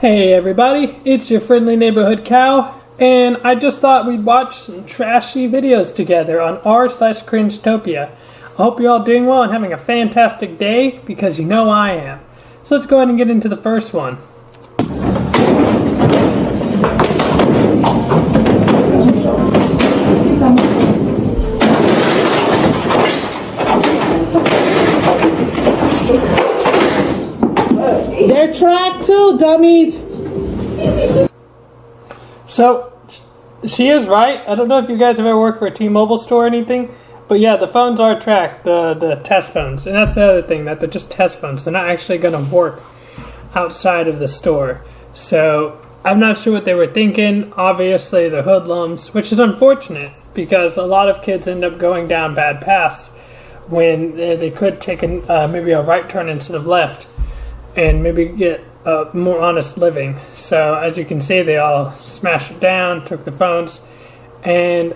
Hey everybody, it's your friendly neighborhood cow, and I just thought we'd watch some trashy videos together on r/CRINGETOPIA. I hope you're all doing well and having a fantastic day, because you know I am. So let's go ahead and get into the first one. They're tracked too, dummies. So, she is right. I don't know if you guys have ever worked for a T-Mobile store or anything, but yeah, the phones are tracked, the test phones. And that's the other thing, that they're just test phones. They're not actually going to work outside of the store. So, I'm not sure what they were thinking. Obviously, they're hoodlums, which is unfortunate, because a lot of kids end up going down bad paths when they could take maybe a right turn instead of left, and maybe get a more honest living. So as you can see, they all smashed it down, took the phones, and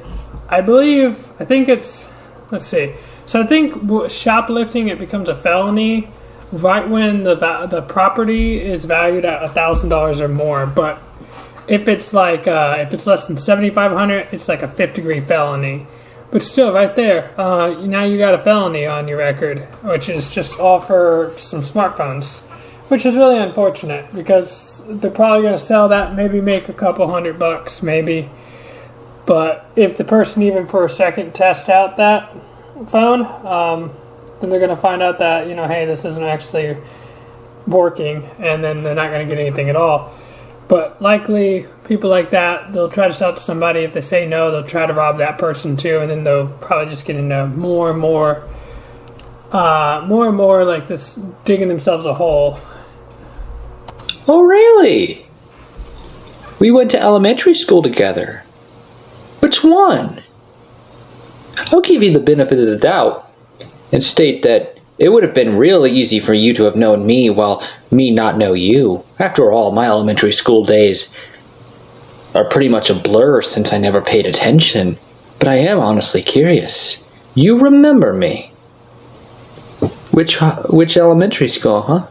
I think it's, let's see. So I think shoplifting, it becomes a felony right when the property is valued at $1,000 or more. But if it's like if it's less than $7,500, it's like a 5th-degree felony. But still, right there, now you got a felony on your record, which is just all for some smartphones. Which is really unfortunate, because they're probably going to sell that, maybe make a couple $100, maybe. But if the person even for a second tests out that phone, then they're going to find out that, hey, this isn't actually working, and then they're not going to get anything at all. But likely, people like that, they'll try to sell it to somebody. If they say no, they'll try to rob that person too, and then they'll probably just get into more and more like this, digging themselves a hole. Oh, really? We went to elementary school together. Which one? I'll give you the benefit of the doubt and state that it would have been really easy for you to have known me while me not know you. After all, my elementary school days are pretty much a blur since I never paid attention. But I am honestly curious. You remember me? Which elementary school, huh?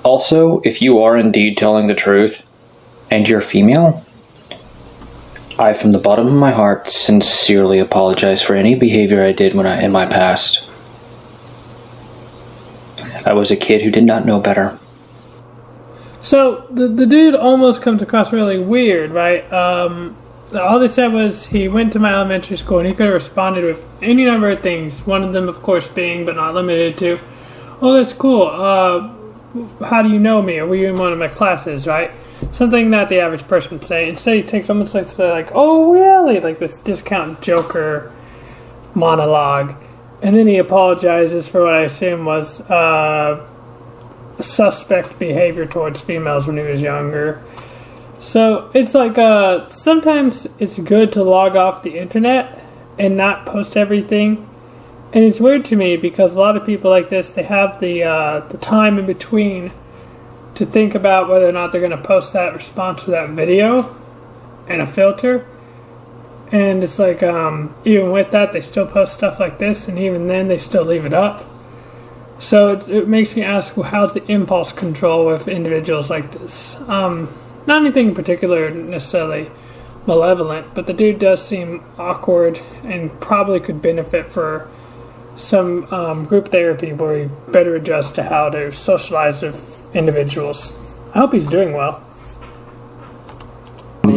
Also, if you are indeed telling the truth, and you're female, I from the bottom of my heart sincerely apologize for any behavior I did in my past. I was a kid who did not know better. So, the dude almost comes across really weird, right? All they said was he went to my elementary school and he could have responded with any number of things. One of them, of course, being, but not limited to, oh, that's cool. How do you know me? Or were you in one of my classes, right? Something that the average person would say. Instead, he takes almost like, oh, really? Like this discount Joker monologue. And then he apologizes for what I assume was suspect behavior towards females when he was younger. So it's like sometimes it's good to log off the internet and not post everything. And it's weird to me because a lot of people like this, they have the time in between to think about whether or not they're going to post that response to that video and a filter. And it's like even with that, they still post stuff like this, and even then they still leave it up. So it makes me ask, well, how's the impulse control with individuals like this? Not anything in particular necessarily malevolent, but the dude does seem awkward and probably could benefit for some group therapy where he better adjust to how to socialize with individuals. I hope he's doing well.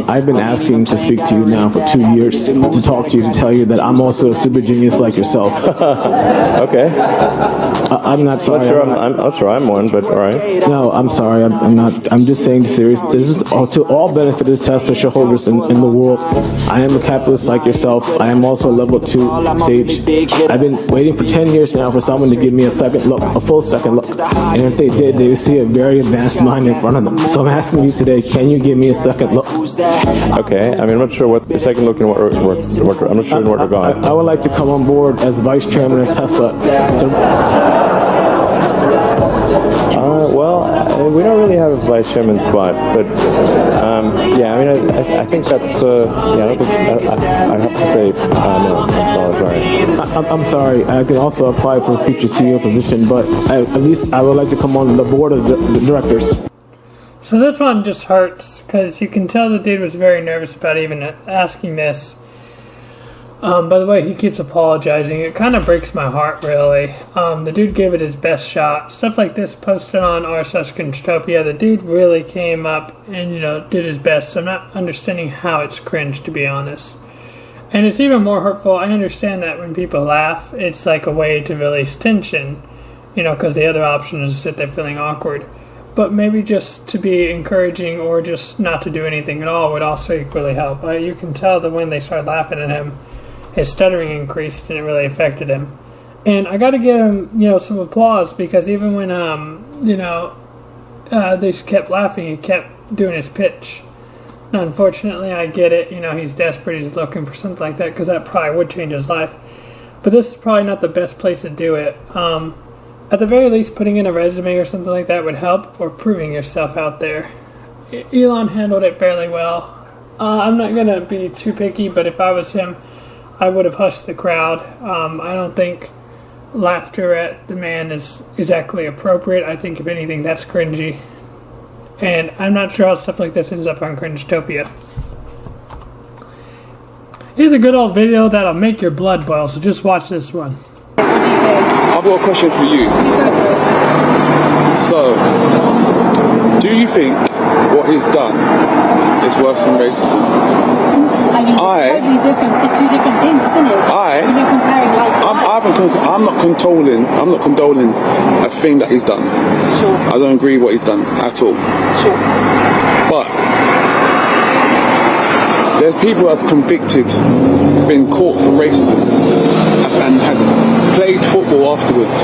I've been asking to speak to you now for 2 years, to talk to you, to tell you that I'm also a super genius like yourself. Okay. I'm not sorry. I'm not sure I'm one, but all right. No, I'm sorry. I'm not. I'm just saying serious. This is to all benefit of tester shareholders in the world. I am a capitalist like yourself. I am also a level 2 stage. I've been waiting for 10 years now for someone to give me a second look, a full second look. And if they did, they would see a very advanced mind in front of them. So I'm asking you today, can you give me a second look? Okay. I mean, I'm not sure what the second look and I'm not sure where we're going. I would like to come on board as vice chairman of Tesla. Well, we don't really have a vice chairman spot, but yeah, I mean, I think that's I have to say no. I'm sorry. I can also apply for a future CEO position, but at least I would like to come on the board of the directors. So this one just hurts because you can tell the dude was very nervous about even asking this. By the way, he keeps apologizing. It kind of breaks my heart, really. The dude gave it his best shot. Stuff like this posted on r/CRINGETOPIA. The dude really came up and, did his best. So I'm not understanding how it's cringe, to be honest. And it's even more hurtful. I understand that when people laugh, it's like a way to release tension, because the other option is to sit there feeling awkward. But maybe just to be encouraging or just not to do anything at all would also equally help. You can tell that when they started laughing at him, his stuttering increased and it really affected him. And I got to give him, some applause because even when, they just kept laughing, he kept doing his pitch. Now, unfortunately, I get it. He's desperate. He's looking for something like that because that probably would change his life. But this is probably not the best place to do it. At the very least, putting in a resume or something like that would help, or proving yourself out there. Elon handled it fairly well. I'm not going to be too picky, but if I was him, I would have hushed the crowd. I don't think laughter at the man is exactly appropriate. I think, if anything, that's cringy. And I'm not sure how stuff like this ends up on CRINGETOPIA. Here's a good old video that'll make your blood boil, so just watch this one. I've got a question for you. So, do you think what he's done is worse than racism? I mean, it's totally different. They're two different things, isn't it? When you're comparing I'm not condoning a thing that he's done. Sure. I don't agree with what he's done at all. Sure. But there's people that's convicted, been caught for racism, and has played football afterwards.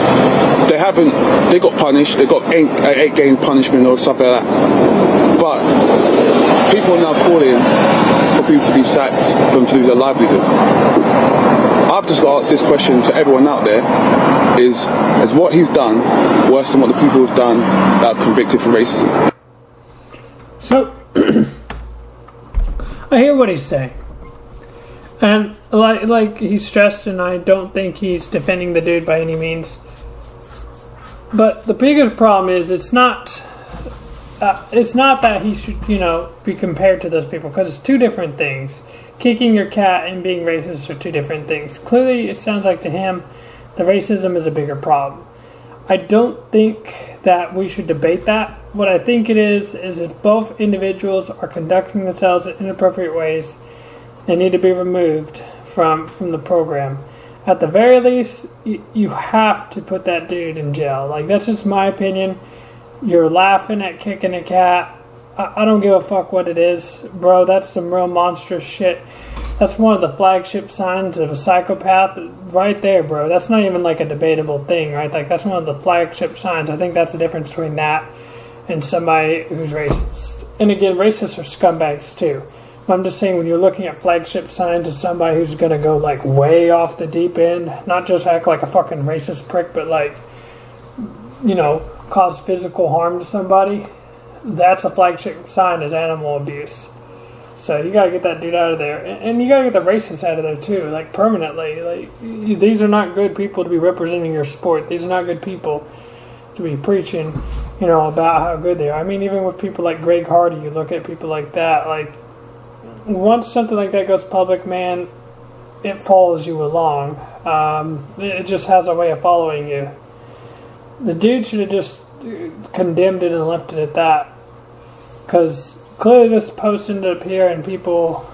They got punished, they got 8 game punishment or something like that. But people are now calling for people to be sacked, for them to lose their livelihood. I've just got to ask this question to everyone out there, is what he's done worse than what the people have done that are convicted for racism? So, I hear what he's saying. And like he's stressed, and I don't think he's defending the dude by any means. But the biggest problem is it's not that he should, be compared to those people, because it's two different things. Kicking your cat and being racist are two different things. Clearly, it sounds like to him, the racism is a bigger problem. I don't think that we should debate that. What I think it is if both individuals are conducting themselves in inappropriate ways, they need to be removed from the program. At the very least, you have to put that dude in jail. Like, that's just my opinion. You're laughing at kicking a cat. I don't give a fuck what it is, bro. That's some real monstrous shit. That's one of the flagship signs of a psychopath right there, bro. That's not even like a debatable thing, right? Like, that's one of the flagship signs. I think that's the difference between that and somebody who's racist. And again, racists are scumbags too. But I'm just saying, when you're looking at flagship signs of somebody who's going to go like way off the deep end, not just act like a fucking racist prick, but like, cause physical harm to somebody, that's a flagship sign is animal abuse. So you gotta get that dude out of there, and you gotta get the racists out of there too, like permanently. Like, these are not good people to be representing your sport. These are not good people to be preaching, about how good they are. I mean, even with people like Greg Hardy, you look at people like that. Like, once something like that goes public, man, it follows you along. It just has a way of following you. The dude should have just condemned it and left it at that, because clearly this post ended up here, and people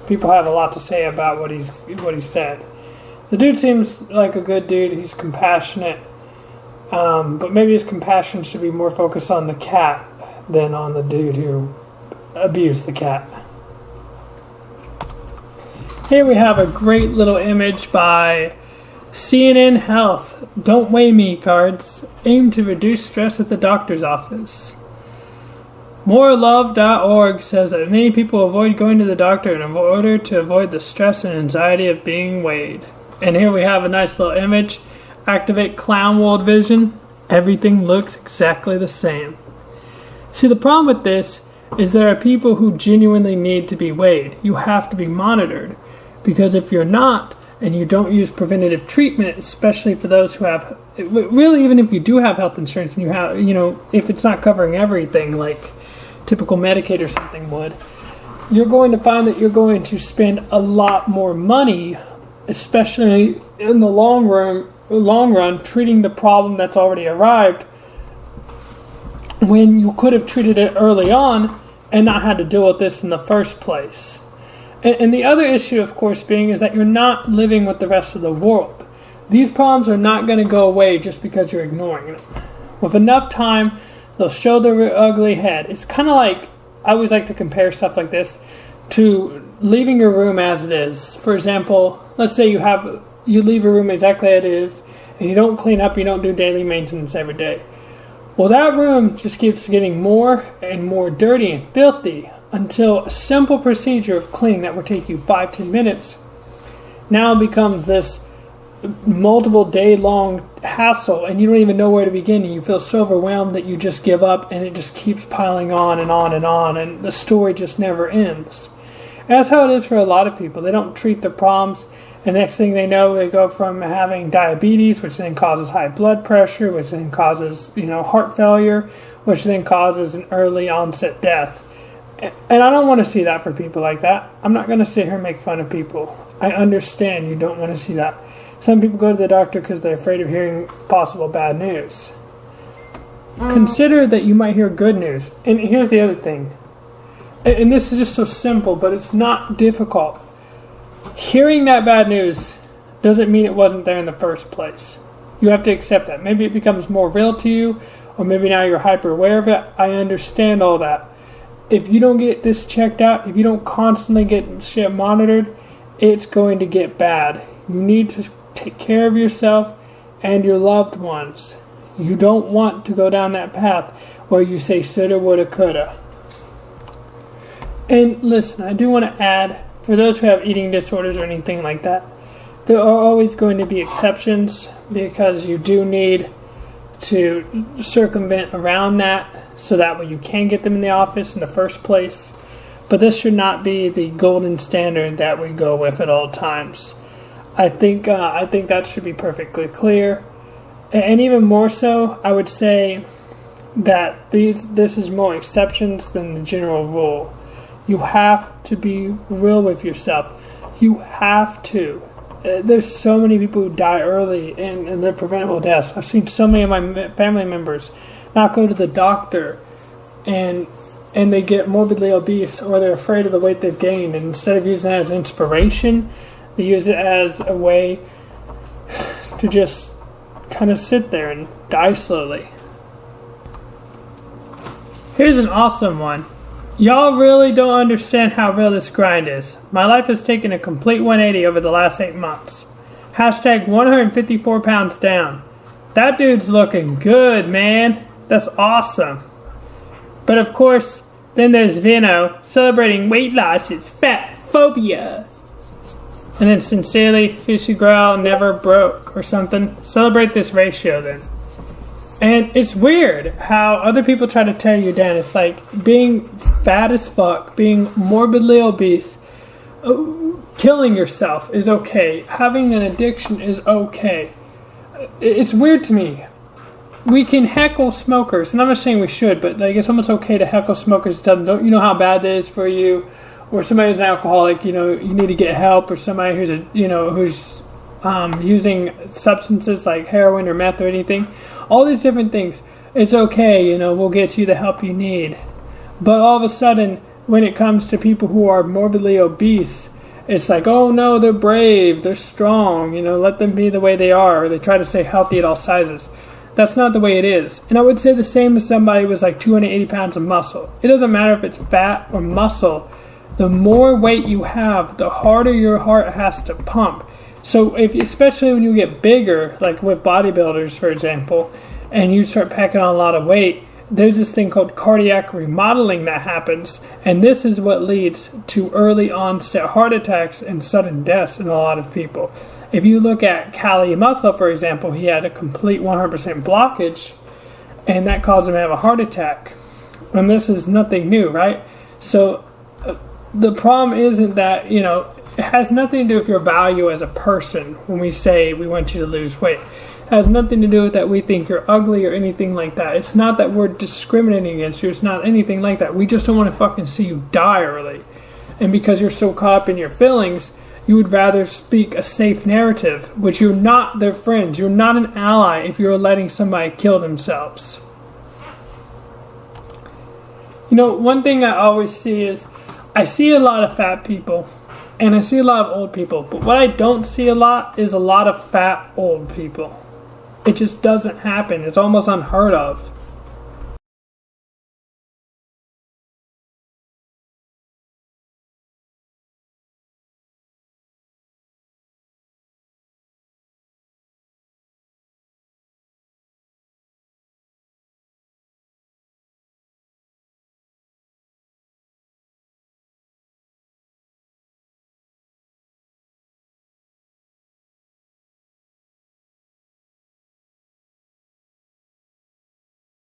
have a lot to say about what he said. The dude seems like a good dude. He's compassionate, but maybe his compassion should be more focused on the cat than on the dude who abused the cat. Here we have a great little image by CNN Health. Don't weigh me cards aim to reduce stress at the doctor's office. Morelove.org says that many people avoid going to the doctor in order to avoid the stress and anxiety of being weighed. And here we have a nice little image. Activate clown world vision. Everything looks exactly the same. See, the problem with this is there are people who genuinely need to be weighed. You have to be monitored, because if you're not, and you don't use preventative treatment, especially for those who have, really even if you do have health insurance and you have, if it's not covering everything like typical Medicaid or something would, you're going to find that you're going to spend a lot more money, especially in the long run, treating the problem that's already arrived, when you could have treated it early on and not had to deal with this in the first place. And the other issue, of course, being is that you're not living with the rest of the world. These problems are not going to go away just because you're ignoring them. With enough time, they'll show their ugly head. It's kind of like, I always like to compare stuff like this to leaving your room as it is. For example, let's say you leave your room exactly as it is, and you don't clean up, you don't do daily maintenance every day. Well, that room just keeps getting more and more dirty and filthy until a simple procedure of cleaning that would take you 5-10 minutes now becomes this multiple day-long hassle, and you don't even know where to begin, and you feel so overwhelmed that you just give up, and it just keeps piling on and on and on, and the story just never ends. And that's how it is for a lot of people. They don't treat the problems, and next thing they know, they go from having diabetes, which then causes high blood pressure, which then causes, heart failure, which then causes an early onset death. And I don't want to see that for people like that. I'm not going to sit here and make fun of people. I understand you don't want to see that. Some people go to the doctor because they're afraid of hearing possible bad news. Consider that you might hear good news. And here's the other thing. And this is just so simple, but it's not difficult. Hearing that bad news doesn't mean it wasn't there in the first place. You have to accept that. Maybe it becomes more real to you, or maybe now you're hyper aware of it. I understand all that. If you don't get this checked out, if you don't constantly get shit monitored, it's going to get bad. You need to take care of yourself and your loved ones. You don't want to go down that path where you say shoulda, woulda, coulda. And listen, I do want to add, for those who have eating disorders or anything like that, there are always going to be exceptions, because you do need to circumvent around that so that way you can get them in the office in the first place. But this should not be the golden standard that we go with at all times. I think that should be perfectly clear. And even more so, I would say that this is more exceptions than the general rule. You have to be real with yourself. You have to. There's so many people who die early and they're preventable deaths. I've seen so many of my family members not go to the doctor and they get morbidly obese, or they're afraid of the weight they've gained, and instead of using it as inspiration, they use it as a way to just kind of sit there and die slowly. Here's an awesome one. Y'all really don't understand how real this grind is. My life has taken a complete 180 over the last 8 months. Hashtag 154 pounds down. That dude's looking good, man. That's awesome. But of course, then there's Vino celebrating weight loss is fat phobia. And then sincerely, Fishy Growl never broke or something. Celebrate this ratio then. And it's weird how other people try to tear you down. It's like being fat as fuck, being morbidly obese, killing yourself is okay. Having an addiction is okay. It's weird to me. We can heckle smokers, and I'm not saying we should, but like it's almost okay to heckle smokers. Tell them, don't you know how bad that is for you? Or somebody who's an alcoholic, you need to get help. Or somebody who's who's using substances like heroin or meth or anything. All these different things. It's okay, we'll get you the help you need. But all of a sudden, when it comes to people who are morbidly obese, it's like, oh no, they're brave, they're strong, let them be the way they are. Or they try to stay healthy at all sizes. That's not the way it is. And I would say the same as somebody who was like 280 pounds of muscle. It doesn't matter if it's fat or muscle. The more weight you have, the harder your heart has to pump. So especially when you get bigger, like with bodybuilders, for example, and you start packing on a lot of weight, there's this thing called cardiac remodeling that happens, and this is what leads to early onset heart attacks and sudden deaths in a lot of people. If you look at Kali Muscle, for example, he had a complete 100% blockage, and that caused him to have a heart attack. And this is nothing new, right? So the problem isn't that, you know, it has nothing to do with your value as a person when we say we want you to lose weight. It has nothing to do with that we think you're ugly or anything like that. It's not that we're discriminating against you. It's not anything like that. We just don't want to fucking see you die early. And because you're so caught up in your feelings, you would rather speak a safe narrative, which you're not their friends. You're not an ally if you're letting somebody kill themselves. You know, one thing I always see is, I see a lot of fat people, and I see a lot of old people, but what I don't see a lot is a lot of fat old people. It just doesn't happen. It's almost unheard of.